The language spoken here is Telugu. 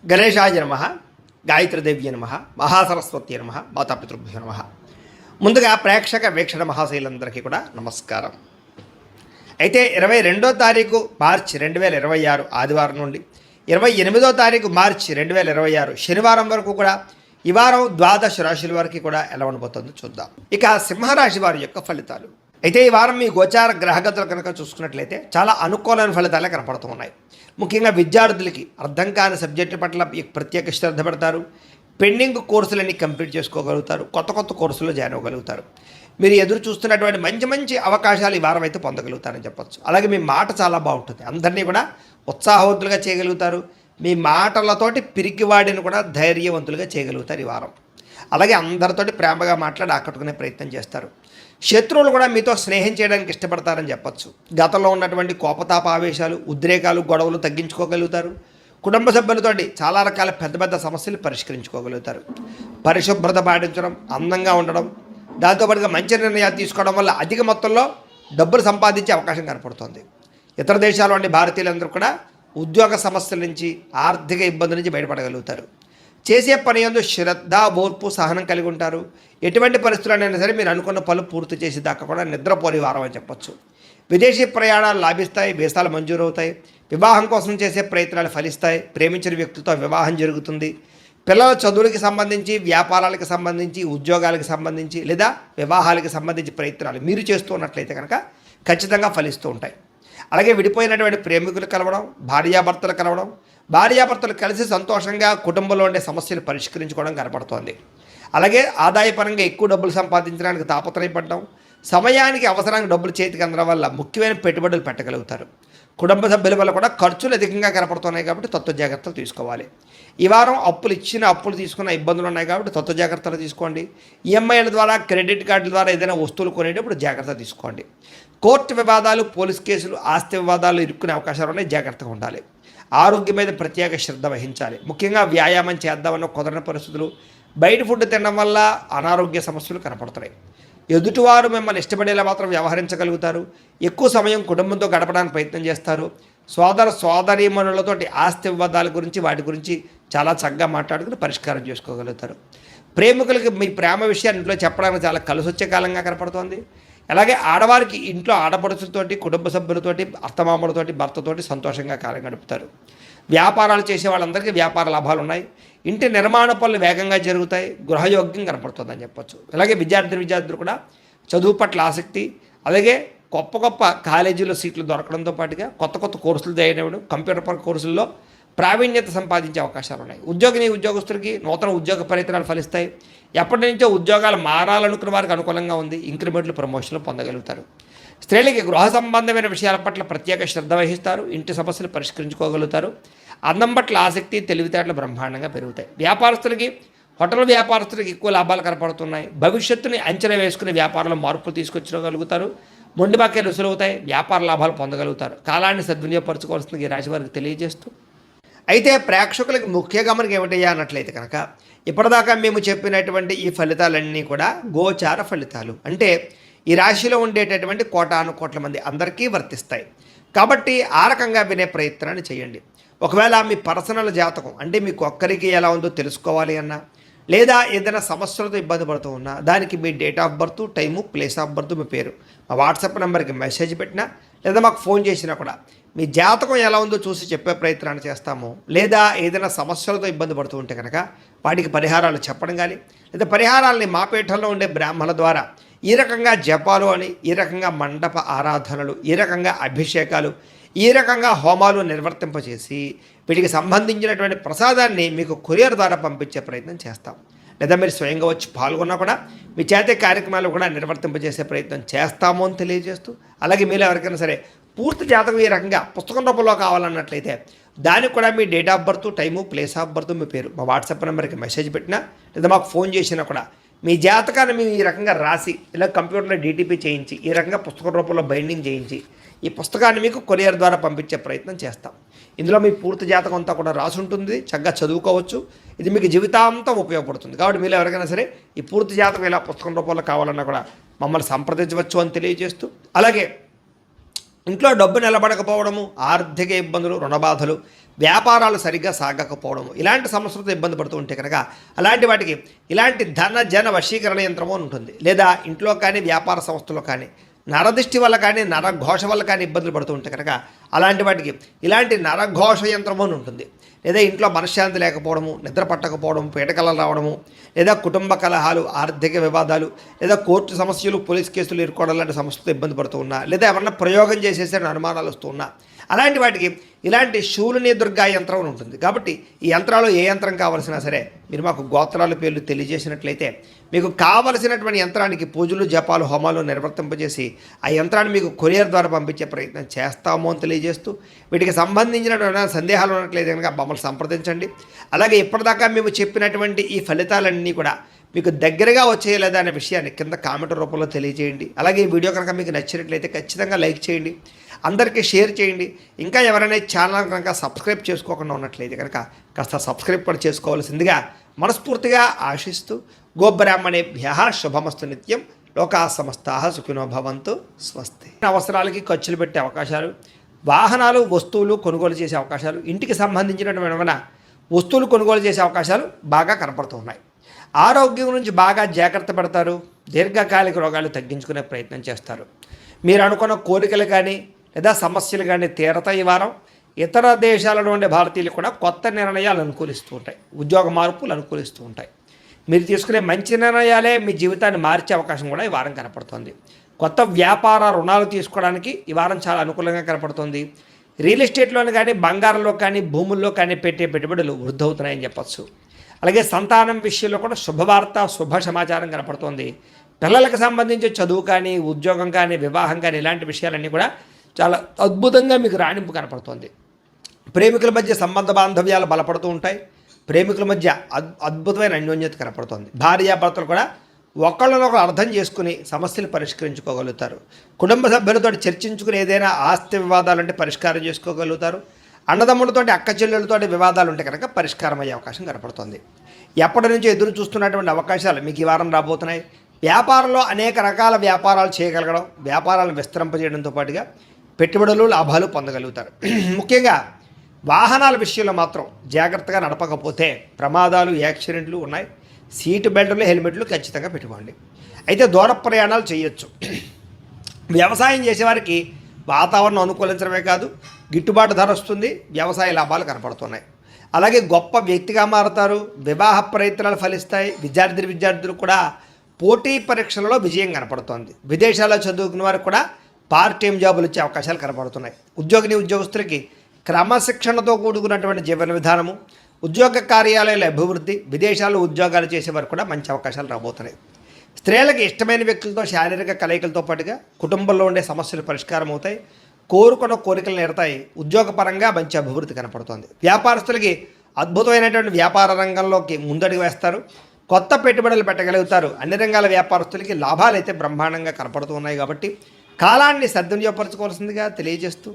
గణేశాయ నమ, గాయత్రీదేవ్య నమ, మహాసరస్వతి నమ, మాతాపితృభ్యో నమ. ముందుగా ప్రేక్షక వీక్షణ మహాశైలందరికీ కూడా నమస్కారం. అయితే 22వ తారీఖు మార్చి 2026 ఆదివారం నుండి 28వ తారీఖు మార్చి 2026 శనివారం వరకు కూడా ఈ వారం ద్వాదశ రాశుల వరకు కూడా ఎలా ఉండబోతుందో చూద్దాం. ఇక సింహరాశి వారి యొక్క ఫలితాలు. అయితే ఈ వారం మీ గోచార గ్రహగతులు కనుక చూసుకున్నట్లయితే చాలా అనుకూలమైన ఫలితాలే కనపడుతూ ఉన్నాయి. ముఖ్యంగా విద్యార్థులకి అర్థం కాని సబ్జెక్టు పట్ల ప్రత్యేక శ్రద్ధ పెడతారు. పెండింగ్ కోర్సులన్నీ కంప్లీట్ చేసుకోగలుగుతారు. కొత్త కొత్త కోర్సుల్లో జాయిన్ అవ్వగలుగుతారు. మీరు ఎదురు చూస్తున్నటువంటి మంచి మంచి అవకాశాలు ఈ వారం అయితే పొందగలుగుతారని చెప్పొచ్చు. అలాగే మీ మాట చాలా బాగుంటుంది. అందరినీ కూడా ఉత్సాహవంతులుగా చేయగలుగుతారు. మీ మాటలతోటి పిరికివాడిని కూడా ధైర్యవంతులుగా చేయగలుగుతారు ఈ వారం. అలాగే అందరితోటి ప్రేమగా మాట్లాడి ఆకట్టుకునే ప్రయత్నం చేస్తారు. శత్రువులు కూడా మీతో స్నేహం చేయడానికి ఇష్టపడతారని చెప్పొచ్చు. గతంలో ఉన్నటువంటి కోపతాప ఆవేశాలు, ఉద్రేకాలు, గొడవలు తగ్గించుకోగలుగుతారు. కుటుంబ సభ్యులతోటి చాలా రకాల పెద్ద పెద్ద సమస్యలు పరిష్కరించుకోగలుగుతారు. పరిశుభ్రత పాటించడం, అందంగా ఉండడం, దాంతోపాటుగా మంచి నిర్ణయాలు తీసుకోవడం వల్ల అధిక మొత్తంలో డబ్బులు సంపాదించే అవకాశం కనపడుతుంది. ఇతర దేశాల్లోని భారతీయులందరూ కూడా ఉద్యోగ సమస్యల నుంచి, ఆర్థిక ఇబ్బందుల నుంచి బయటపడగలుగుతారు. చేసే పని యందు శ్రద్ధ, ఓర్పు, సహనం కలిగి ఉంటారు. ఎటువంటి పరిస్థితులైనా సరే మీరు అనుకున్న పనులు పూర్తి చేసి దాకా కూడా నిద్రపోని వారం అని చెప్పొచ్చు. విదేశీ ప్రయాణాలు లాభిస్తాయి. వీసాలు మంజూరవుతాయి. వివాహం కోసం చేసే ప్రయత్నాలు ఫలిస్తాయి. ప్రేమించిన వ్యక్తులతో వివాహం జరుగుతుంది. పిల్లల చదువులకి సంబంధించి, వ్యాపారాలకు సంబంధించి, ఉద్యోగాలకు సంబంధించి లేదా వివాహాలకు సంబంధించి ప్రయత్నాలు మీరు చేస్తూ ఉన్నట్లయితే కనుక ఖచ్చితంగా ఫలిస్తూ ఉంటాయి. అలాగే విడిపోయినటువంటి ప్రేమికులు కలవడం, భార్యాభర్తలు కలవడం, భార్యాభర్తలు కలిసి సంతోషంగా కుటుంబంలో ఉండే సమస్యలు పరిష్కరించుకోవడం కనపడుతోంది. అలాగే ఆదాయపరంగా ఎక్కువ డబ్బులు సంపాదించడానికి తాపత్రయపడడం, సమయానికి అవసరానికి డబ్బులు చేతికి అందడం వల్ల ముఖ్యమైన పెట్టుబడులు పెట్టగలుగుతారు. కుటుంబ సభ్యుల వల్ల కూడా ఖర్చులు అధికంగా కనపడుతున్నాయి కాబట్టి తత్వ జాగ్రత్తలు తీసుకోవాలి. ఈ వారం అప్పులు తీసుకున్న ఇబ్బందులు ఉన్నాయి కాబట్టి తత్వ జాగ్రత్తలు తీసుకోండి. ఈఎంఐల ద్వారా, క్రెడిట్ కార్డుల ద్వారా ఏదైనా వస్తువులు కొనేటప్పుడు జాగ్రత్త తీసుకోండి. కోర్టు వివాదాలు, పోలీస్ కేసులు, ఆస్తి వివాదాలు ఇరుక్కునే అవకాశాలు ఉన్నాయి. జాగ్రత్తగా ఉండాలి. ఆరోగ్యం మీద ప్రత్యేక శ్రద్ధ వహించాలి. ముఖ్యంగా వ్యాయామం చేద్దామన్న కుదరని పరిస్థితులు, బయట ఫుడ్ తినడం వల్ల అనారోగ్య సమస్యలు కనపడుతున్నాయి. ఎదుటివారు మిమ్మల్ని ఇష్టపడేలా మాత్రం వ్యవహరించగలుగుతారు. ఎక్కువ సమయం కుటుంబంతో గడపడానికి ప్రయత్నం చేస్తారు. సోదరీమణులతోటి ఆస్తి వివాదాల గురించి, వాటి గురించి చాలా చక్కగా మాట్లాడుకుని పరిష్కారం చేసుకోగలుగుతారు. ప్రేమికులకి మీ ప్రేమ విషయాన్ని ఇంట్లో చెప్పడానికి చాలా కలిసొచ్చే కాలంగా కనపడుతోంది. అలాగే ఆడవారికి ఇంట్లో ఆడపడుచులతోటి, కుటుంబ సభ్యులతోటి, అత్తమామలతోటి, భర్తతోటి సంతోషంగా కాలం గడుపుతారు. వ్యాపారాలు చేసే వాళ్ళందరికీ వ్యాపార లాభాలు ఉన్నాయి. ఇంటి నిర్మాణ పనులు వేగంగా జరుగుతాయి. గృహయోగ్యం కనపడుతుందని చెప్పొచ్చు. అలాగే విద్యార్థులు కూడా చదువు పట్ల ఆసక్తి, అలాగే గొప్ప కాలేజీలో సీట్లు దొరకడంతో పాటుగా కొత్త కొత్త కోర్సులు జాయిన్ అవ్వడం, కంప్యూటర్ కోర్సుల్లో ప్రావీణ్యత సంపాదించే అవకాశాలు ఉన్నాయి. ఉద్యోగస్తులకి నూతన ఉద్యోగ ప్రయత్నాలు ఫలిస్తాయి. ఎప్పటి నుంచో ఉద్యోగాలు మారాలనుకున్న వారికి అనుకూలంగా ఉంది. ఇంక్రిమెంట్లు, ప్రమోషన్లు పొందగలుగుతారు. స్త్రీలకి గృహ సంబంధమైన విషయాల పట్ల ప్రత్యేక శ్రద్ధ వహిస్తారు. ఇంటి సమస్యలు పరిష్కరించుకోగలుగుతారు. అందం పట్ల ఆసక్తి, తెలివితేటలు బ్రహ్మాండంగా పెరుగుతాయి. హోటల్ వ్యాపారస్తులకి ఎక్కువ లాభాలు కనపడుతున్నాయి. భవిష్యత్తుని అంచనా వేసుకుని వ్యాపారంలో మార్పులు తీసుకొచ్చుకోగలుగుతారు. మొండి బాకీలు రుసులవుతాయి. వ్యాపార లాభాలు పొందగలుగుతారు. కాలాన్ని సద్వినియోగపరచుకోవాల్సింది ఈ రాశి వారికి తెలియజేస్తూ, అయితే ప్రేక్షకులకు ముఖ్య గమనిక ఏమిటయ్యా అన్నట్లయితే కనుక ఇప్పటిదాకా మేము చెప్పినటువంటి ఈ ఫలితాలన్నీ కూడా గోచార ఫలితాలు. అంటే ఈ రాశిలో ఉండేటటువంటి కోటాను మంది అందరికీ వర్తిస్తాయి. కాబట్టి ఆ రకంగా వినే ప్రయత్నాన్ని చేయండి. ఒకవేళ మీ పర్సనల్ జాతకం అంటే మీకు ఒక్కరికి ఎలా ఉందో తెలుసుకోవాలి అన్నా, లేదా ఏదైనా సమస్యలతో ఇబ్బంది పడుతూ ఉన్నా, దానికి మీ date of birth, time, place of birth, మీ పేరు మా వాట్సాప్ నెంబర్కి మెసేజ్ పెట్టినా, లేదా మాకు ఫోన్ చేసినా కూడా మీ జాతకం ఎలా ఉందో చూసి చెప్పే ప్రయత్నాన్ని చేస్తాము. లేదా ఏదైనా సమస్యలతో ఇబ్బంది పడుతూ ఉంటే కనుక వాటికి పరిహారాలు చెప్పడం కానీ, లేదా పరిహారాలని మా పీఠంలో ఉండే బ్రాహ్మణుల ద్వారా ఈ రకంగా జపాలు అని, ఈ రకంగా మండప ఆరాధనలు, ఈ రకంగా అభిషేకాలు, ఈ రకంగా హోమాలు నిర్వర్తింపచేసి వీటికి సంబంధించినటువంటి ప్రసాదాన్ని మీకు కొరియర్ ద్వారా పంపించే ప్రయత్నం చేస్తాం. లేదా మీరు స్వయంగా వచ్చి పాల్గొన్నా కూడా మీ చేతే కార్యక్రమాలు కూడా నిర్వర్తింపజేసే ప్రయత్నం చేస్తాము అని తెలియజేస్తూ, అలాగే మీరు ఎవరికైనా సరే పూర్తి జాతకం ఈ రకంగా పుస్తకం రూపంలో కావాలన్నట్లయితే దానికి కూడా మీ date of birth, time, place of birth, మీ పేరు మా వాట్సాప్ నెంబర్కి మెసేజ్ పెట్టినా, లేదా మాకు ఫోన్ చేసినా కూడా మీ జాతకాన్ని మేము ఈ రకంగా రాసి, ఇలా కంప్యూటర్లో డీటీపీ చేయించి, ఈ రకంగా పుస్తకం రూపంలో బైండింగ్ చేయించి ఈ పుస్తకాన్ని మీకు కొరియర్ ద్వారా పంపించే ప్రయత్నం చేస్తాం. ఇందులో మీ పూర్తి జాతకం అంతా కూడా రాసి ఉంటుంది. చక్కగా చదువుకోవచ్చు. ఇది మీకు జీవితాంతం ఉపయోగపడుతుంది. కాబట్టి మీరు ఎవరికైనా సరే ఈ పూర్తి జాతకం ఇలా పుస్తకం రూపంలో కావాలన్నా కూడా మమ్మల్ని సంప్రదించవచ్చు అని తెలియజేస్తూ, అలాగే ఇంట్లో డబ్బు నిలబడకపోవడము, ఆర్థిక ఇబ్బందులు, రుణబాధలు, వ్యాపారాలు సరిగ్గా సాగకపోవడము, ఇలాంటి సమస్యలతో ఇబ్బంది పడుతూ ఉంటే కనుక అలాంటి వాటికి ఇలాంటి ధన జన వశీకరణ యంత్రము అని ఉంటుంది. లేదా ఇంట్లో కానీ వ్యాపార సంస్థలో కానీ నరదిష్టి వల్ల కానీ నరఘోష వల్ల కానీ ఇబ్బందులు పడుతూ ఉంటే కనుక అలాంటి వాటికి ఇలాంటి నరఘోష యంత్రము అని ఉంటుంది. లేదా ఇంట్లో మనశ్శాంతి లేకపోవడము, నిద్ర పట్టకపోవడం, పీడకలలు రావడము, లేదా కుటుంబ కలహాలు, ఆర్థిక వివాదాలు, లేదా కోర్టు సమస్యలు, పోలీస్ కేసులు ఇరుకోవడం లాంటి సమస్యలతో ఇబ్బంది పడుతూ ఉన్నా, లేదా ఎవరన్నా ప్రయోగం చేసేసే అనుమానాలు వస్తూ ఉన్నా, అలాంటి వాటికి ఇలాంటి శూలిని దుర్గా యంత్రం అని ఉంటుంది. కాబట్టి ఈ యంత్రాలు ఏ యంత్రం కావాల్సినా సరే మీరు మాకు గోత్రాల పేర్లు తెలియజేసినట్లయితే మీకు కావలసినటువంటి యంత్రానికి పూజలు, జపాలు, హోమాలు నిర్వర్తింపజేసి ఆ యంత్రాన్ని మీకు కొరియర్ ద్వారా పంపించే ప్రయత్నం చేస్తామో అని తెలియజేస్తూ, వీటికి సంబంధించినటువంటి సందేహాలు ఉన్నట్లయితే కనుక మమ్మల్ని సంప్రదించండి. అలాగే ఇప్పటిదాకా మేము చెప్పినటువంటి ఈ ఫలితాలన్నీ కూడా మీకు దగ్గరగా వచ్చేయలేదా అనే విషయాన్ని కింద కామెంట్ రూపంలో తెలియజేయండి. అలాగే ఈ వీడియో కనుక మీకు నచ్చినట్లయితే ఖచ్చితంగా లైక్ చేయండి, అందరికీ షేర్ చేయండి. ఇంకా ఎవరైనా ఛానల్ కనుక సబ్స్క్రైబ్ చేసుకోకుండా ఉన్నట్లయితే కనుక కాస్త సబ్స్క్రైబ్ కూడా చేసుకోవాల్సిందిగా మనస్ఫూర్తిగా ఆశిస్తూ, గోబ్రాహ్మణేభ్యః శుభమస్తు నిత్యం, లోకా సమస్తాః సుఖినో భవంతు, స్వస్తి. అవసరాలకి ఖర్చులు పెట్టే అవకాశాలు, వాహనాలు, వస్తువులు కొనుగోలు చేసే అవకాశాలు, ఇంటికి సంబంధించినటువంటి వస్తువులు కొనుగోలు చేసే అవకాశాలు బాగా కనపడుతున్నాయి. ఆరోగ్యం గురించి బాగా జాగ్రత్త పడతారు. దీర్ఘకాలిక రోగాలు తగ్గించుకునే ప్రయత్నం చేస్తారు. మీరు అనుకున్న కోరికలు కానీ లేదా సమస్యలు కానీ తీరతాయి. ఈ వారం ఇతర దేశాలలో ఉండే భారతీయులు కూడా కొత్త నిర్ణయాలు అనుకూలిస్తూ ఉంటాయి. ఉద్యోగ మార్పులు అనుకూలిస్తూ ఉంటాయి. మీరు తీసుకునే మంచి నిర్ణయాలే మీ జీవితాన్ని మార్చే అవకాశం కూడా ఈ వారం కనపడుతుంది. కొత్త వ్యాపార రుణాలు తీసుకోవడానికి ఈ వారం చాలా అనుకూలంగా కనపడుతుంది. రియల్ ఎస్టేట్లోని కానీ, బంగారంలో కానీ, భూముల్లో కానీ పెట్టే పెట్టుబడులు వృద్ధి అవుతున్నాయని చెప్పచ్చు. అలాగే సంతానం విషయంలో కూడా శుభవార్త, శుభ సమాచారం కనపడుతుంది. పిల్లలకు సంబంధించి చదువు కానీ, ఉద్యోగం కానీ, వివాహం కానీ ఇలాంటి విషయాలన్నీ కూడా చాలా అద్భుతంగా మీకు రాణింపు కనపడుతుంది. ప్రేమికుల మధ్య సంబంధ బాంధవ్యాలు బలపడుతూ ఉంటాయి. ప్రేమికుల మధ్య అద్భుతమైన అన్యోన్యత కనపడుతుంది. భార్యాభర్తలు కూడా ఒకళ్ళనొకరు అర్థం చేసుకుని సమస్యలు పరిష్కరించుకోగలుగుతారు. కుటుంబ సభ్యులతో చర్చించుకుని ఏదైనా ఆస్తి వివాదాలు అంటే పరిష్కారం చేసుకోగలుగుతారు. అన్నదమ్ములతో, అక్క చెల్లెలతో వివాదాలు ఉంటే కనుక పరిష్కారం అయ్యే అవకాశం కనపడుతుంది. ఎప్పటి నుంచో ఎదురు చూస్తున్నటువంటి అవకాశాలు మీకు ఈ వారం రాబోతున్నాయి. వ్యాపారంలో అనేక రకాల వ్యాపారాలు చేయగలగడం, వ్యాపారాలను విస్తరింపజేయడంతో పాటుగా పెట్టుబడులు, లాభాలు పొందగలుగుతారు. ముఖ్యంగా వాహనాల విషయంలో మాత్రం జాగ్రత్తగా నడపకపోతే ప్రమాదాలు, యాక్సిడెంట్లు ఉన్నాయి. సీటు బెల్టులు, హెల్మెట్లు ఖచ్చితంగా పెట్టుకోండి. అయితే దూర ప్రయాణాలు చేయొచ్చు. వ్యవసాయం చేసేవారికి వాతావరణం అనుకూలించడమే కాదు, గిట్టుబాటు ధర వస్తుంది, వ్యవసాయ లాభాలు కనపడుతున్నాయి. అలాగే గొప్ప వ్యక్తిగా మారుతారు. వివాహ ప్రయత్నాలు ఫలిస్తాయి. విద్యార్థులు కూడా పోటీ పరీక్షలలో విజయం కనపడుతోంది. విదేశాల్లో చదువుకున్న వారికి కూడా పార్ట్ టైం జాబులు వచ్చే అవకాశాలు కనపడుతున్నాయి. ఉద్యోగస్తులకి క్రమశిక్షణతో కూడుకున్నటువంటి జీవన విధానము, ఉద్యోగ కార్యాలయాల అభివృద్ధి, విదేశాల్లో ఉద్యోగాలు చేసేవారు కూడా మంచి అవకాశాలు రాబోతున్నాయి. స్త్రీలకు ఇష్టమైన వ్యక్తులతో శారీరక కలయికలతో పాటుగా కుటుంబంలో ఉండే సమస్యలు పరిష్కారం అవుతాయి. కోరుకున్న కోరికలు నేరతాయి. ఉద్యోగపరంగా మంచి అభివృద్ధి కనపడుతుంది. వ్యాపారస్తులకి అద్భుతమైనటువంటి వ్యాపార రంగంలోకి ముందడుగు వేస్తారు. కొత్త పెట్టుబడులు పెట్టగలుగుతారు. అన్ని రంగాల వ్యాపారస్తులకి లాభాలు అయితే బ్రహ్మాండంగా కనపడుతూ ఉన్నాయి. కాబట్టి కాలాన్ని సద్వినియోగపరచుకోవాల్సిందిగా తెలియజేస్తూ